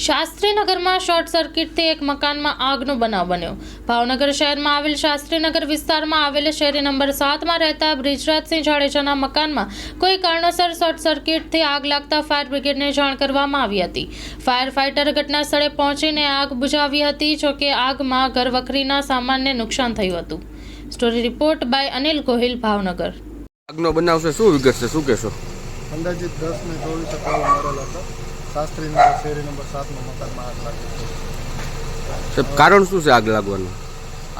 શાસ્ત્રીનગરમાં short સર્કિટથી એક મકાનમાં આગનો બનાવ બન્યો. ભાવનગર શહેરમાં આવેલ શાસ્ત્રીનગર વિસ્તારમાં આવેલ શેરી નંબર 7માં રહેતા બ્રિજરાજસિંહ જાડેજાના મકાનમાં કોઈ કારણોસર શોર્ટ સર્કિટથી આગ લાગતા ફાયર બ્રિગેડને જાણ કરવામાં આવી હતી. ફાયર ફાઇટર ઘટના સ્થળે પહોંચીને આગ બુઝાવી હતી. જોકે આગમાં ઘરવખરીના સામાનને નુકસાન થયું હતું. Story report by Anil Gohil, Bhavnagar. આગનો બનાવ છે, શું વિગત છે, શું કહેશો? અંદાજિત 10 ને 24 કાળો મરેલ હતો. શાસ્ત્રીનગર શેરી નંબર 7માં મકાનમાં આગ લાગી છે. સાહેબ, કારણ શું છે આગ લાગવાનું?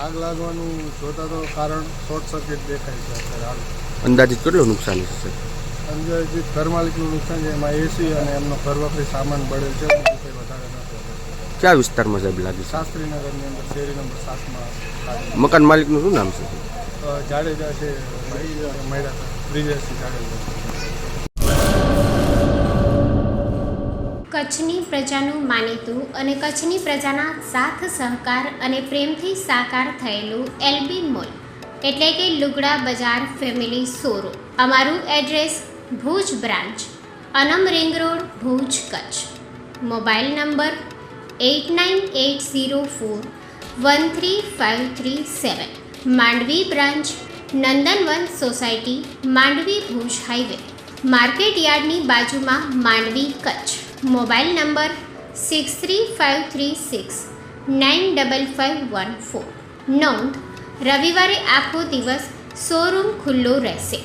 આગ લાગવાનું જોતા તો કારણ શોર્ટ સર્કિટ દેખાય છે અત્યારે. અંદાજિત કેટલું નુકસાન છે? અંદાજિત ઘરમાલિકનું નુકસાન છે, એમાં એસી અને એમનો ઘરવખરી સામાન બળેલ છે. બીજું કંઈ વધારે નથી. કયા વિસ્તારમાં સાહેબ લાગી છે? શાસ્ત્રીનગરની અંદર શેરી નંબર 7માં લાગી. મકાન માલિકનું શું નામ છે? જાડેજા છે, મળ્યા બ્રિજરાજસિંહ જાડેજા. કચ્છની પ્રજાનું માનીતું અને કચ્છની પ્રજાના સાથ સહકાર અને પ્રેમથી સાકાર થયેલું એલબી મોલ એટલે કે લુગડા બજાર ફેમિલી શોરૂમ. અમારું address Bhuj branch, Anam ring road, Bhuj, Kutch. Mobile number 8980413537. Mandvi branch, Nandanvan society, Mandvi, Bhuj highway, market યાર્ડની બાજુમાં, માંડવી, કચ્છ. Mobile number 6353695514. નોંધ: રવિવારે આખો દિવસ શોરૂમ ખુલ્લો રહેશે.